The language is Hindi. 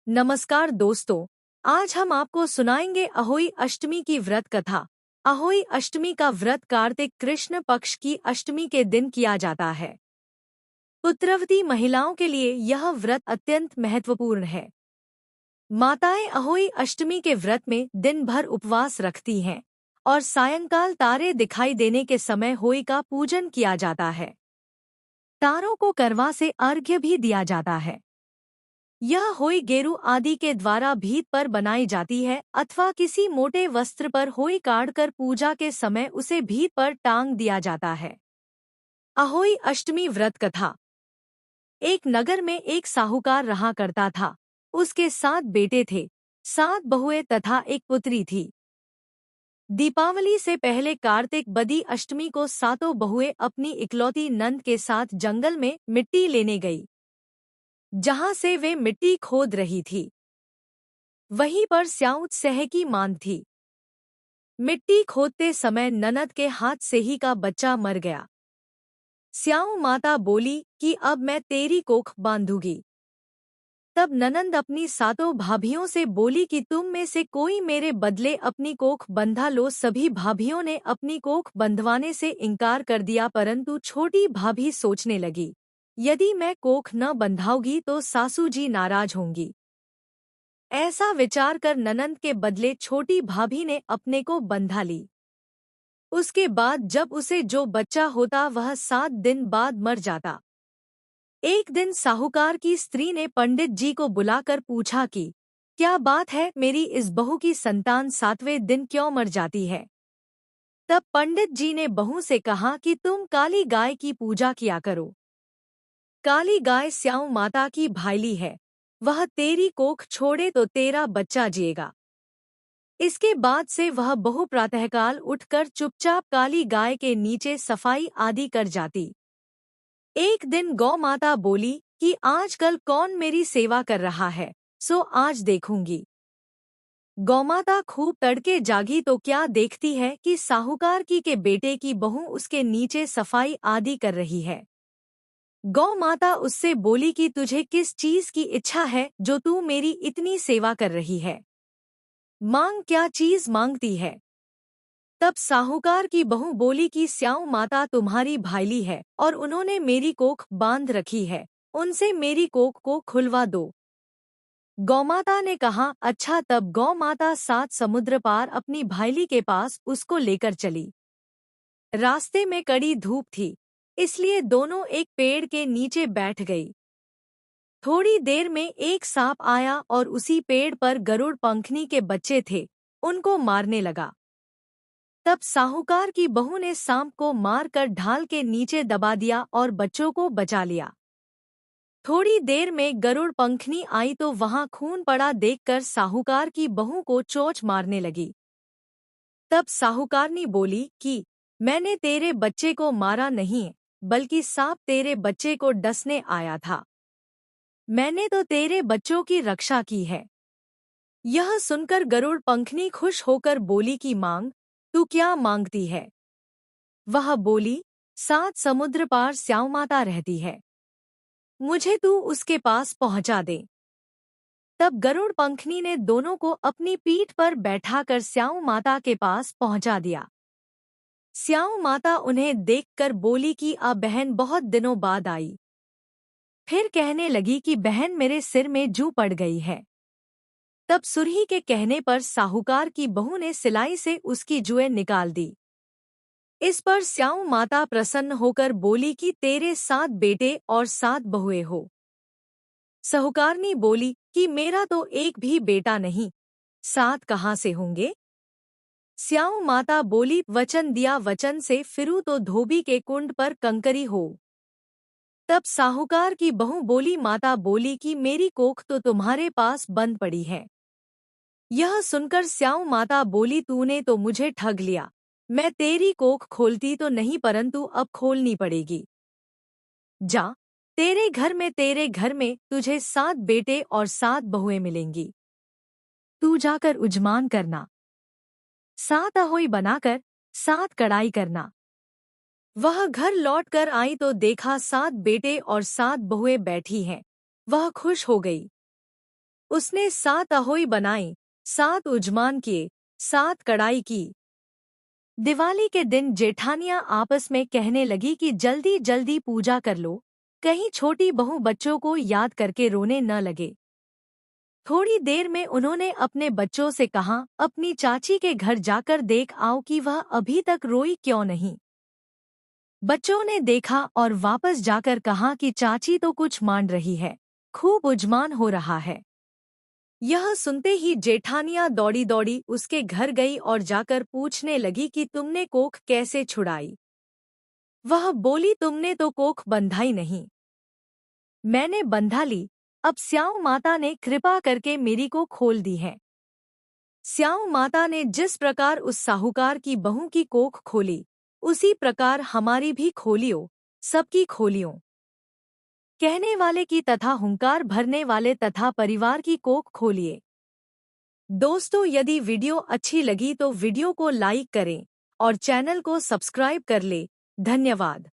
नमस्कार दोस्तों। आज हम आपको सुनाएंगे अहोई अष्टमी की व्रत कथा। अहोई अष्टमी का व्रत कार्तिक कृष्ण पक्ष की अष्टमी के दिन किया जाता है। पुत्रवती महिलाओं के लिए यह व्रत अत्यंत महत्वपूर्ण है। माताएं अहोई अष्टमी के व्रत में दिन भर उपवास रखती हैं और सायंकाल तारे दिखाई देने के समय होई का पूजन किया जाता है। तारों को करवा से अर्घ्य भी दिया जाता है। यह होई गेरू आदि के द्वारा भीत पर बनाई जाती है अथवा किसी मोटे वस्त्र पर होई काढ़कर पूजा के समय उसे भीत पर टांग दिया जाता है। अहोई अष्टमी व्रत कथा। एक नगर में एक साहूकार रहा करता था। उसके 7 बेटे थे, 7 बहुएं तथा एक पुत्री थी। दीपावली से पहले कार्तिक बदी अष्टमी को सातों बहुएं अपनी इकलौती नंद के साथ जंगल में मिट्टी लेने गई। जहां से वे मिट्टी खोद रही थी, वहीं पर स्याऊ सह की मांद थी। मिट्टी खोदते समय ननद के हाथ से ही का बच्चा मर गया। स्याऊ माता बोली कि अब मैं तेरी कोख बांधूंगी। तब ननंद अपनी सातों भाभियों से बोली कि तुम में से कोई मेरे बदले अपनी कोख बंधा लो। सभी भाभियों ने अपनी कोख बंधवाने से इनकार कर दिया, परंतु छोटी भाभी सोचने लगी, यदि मैं कोख न बंधाऊंगी तो सासू जी नाराज होंगी। ऐसा विचार कर ननंद के बदले छोटी भाभी ने अपने को बंधा ली। उसके बाद जब उसे जो बच्चा होता वह 7 दिन बाद मर जाता। एक दिन साहूकार की स्त्री ने पंडित जी को बुलाकर पूछा कि क्या बात है, मेरी इस बहू की संतान 7वें दिन क्यों मर जाती है। तब पंडित जी ने बहू से कहा कि तुम काली गाय की पूजा किया करो। काली गाय स्याऊ माता की भाईली है, वह तेरी कोख छोड़े तो तेरा बच्चा जिएगा। इसके बाद से वह बहू प्रातःकाल उठकर चुपचाप काली गाय के नीचे सफाई आदि कर जाती। एक दिन गौ माता बोली कि आजकल कौन मेरी सेवा कर रहा है, सो आज देखूंगी। गौमाता खूब तड़के जागी तो क्या देखती है कि साहूकार की के बेटे की बहू उसके नीचे सफाई आदि कर रही है। गौ माता उससे बोली कि तुझे किस चीज की इच्छा है जो तू मेरी इतनी सेवा कर रही है, मांग, क्या चीज मांगती है। तब साहूकार की बहू बोली कि स्याऊ माता तुम्हारी भाईली है और उन्होंने मेरी कोख बांध रखी है, उनसे मेरी कोख को खुलवा दो। गौमाता ने कहा अच्छा। तब गौ माता 7 समुद्र पार अपनी भाईली के पास उसको लेकर चली। रास्ते में कड़ी धूप थी, इसलिए दोनों एक पेड़ के नीचे बैठ गई। थोड़ी देर में एक सांप आया और उसी पेड़ पर गरुड़ पंखनी के बच्चे थे, उनको मारने लगा। तब साहूकार की बहू ने सांप को मारकर ढाल के नीचे दबा दिया और बच्चों को बचा लिया। थोड़ी देर में गरुड़ पंखनी आई तो वहां खून पड़ा देखकर साहूकार की बहू को चोंच मारने लगी। तब साहूकारनी बोली कि मैंने तेरे बच्चे को मारा नहीं, बल्कि सांप तेरे बच्चे को डसने आया था। मैंने तो तेरे बच्चों की रक्षा की है। यह सुनकर गरुड़ पंखनी खुश होकर बोली कि मांग, तू क्या मांगती है। वह बोली, 7 समुद्र पार स्याऊ माता रहती है, मुझे तू उसके पास पहुंचा दे। तब गरुड़ पंखनी ने दोनों को अपनी पीठ पर बैठाकर स्याऊ माता के पास पहुंचा दिया। स्याऊ माता उन्हें देखकर बोली कि आ बहन बहुत दिनों बाद आई। फिर कहने लगी कि बहन मेरे सिर में जू पड़ गई है। तब सुरही के कहने पर साहूकार की बहू ने सिलाई से उसकी जुएं निकाल दी। इस पर स्याऊ माता प्रसन्न होकर बोली कि तेरे 7 बेटे और 7 बहुएं हो। साहूकारनी बोली कि मेरा तो एक भी बेटा नहीं, 7 कहाँ से होंगे। स्याऊ माता बोली, वचन दिया, वचन से फिरूं तो धोबी के कुंड पर कंकरी हो। तब साहूकार की बहू बोली, माता बोली कि मेरी कोख तो तुम्हारे पास बंद पड़ी है। यह सुनकर स्याऊ माता बोली, तूने तो मुझे ठग लिया। मैं तेरी कोख खोलती तो नहीं, परंतु अब खोलनी पड़ेगी। जा, तेरे घर में तुझे 7 बेटे और 7 बहुएं मिलेंगी। तू जाकर उजमान करना, 7 अहोई बनाकर 7 कड़ाई करना। वह घर लौट कर आई तो देखा 7 बेटे और 7 बहुएं बैठी हैं। वह खुश हो गई। उसने 7 अहोई बनाई, 7 उजमान किए, 7 कड़ाई की। दिवाली के दिन जेठानियां आपस में कहने लगी कि जल्दी जल्दी पूजा कर लो, कहीं छोटी बहू बच्चों को याद करके रोने न लगे। थोड़ी देर में उन्होंने अपने बच्चों से कहा, अपनी चाची के घर जाकर देख आओ कि वह अभी तक रोई क्यों नहीं। बच्चों ने देखा और वापस जाकर कहा कि चाची तो कुछ मान रही है, खूब उजमान हो रहा है। यह सुनते ही जेठानिया दौड़ी दौड़ी उसके घर गई और जाकर पूछने लगी कि तुमने कोख कैसे छुड़ाई। वह बोली, तुमने तो कोख बंधाई नहीं। मैंने बंधा ली, अब स्याऊ माता ने कृपा करके मेरी को खोल दी है। स्याऊ माता ने जिस प्रकार उस साहूकार की बहू की कोख खोली, उसी प्रकार हमारी भी खोलियो, सबकी खोलियो। कहने वाले की तथा हुंकार भरने वाले तथा परिवार की कोख खोलिए। दोस्तों, यदि वीडियो अच्छी लगी तो वीडियो को लाइक करें और चैनल को सब्सक्राइब कर ले। धन्यवाद।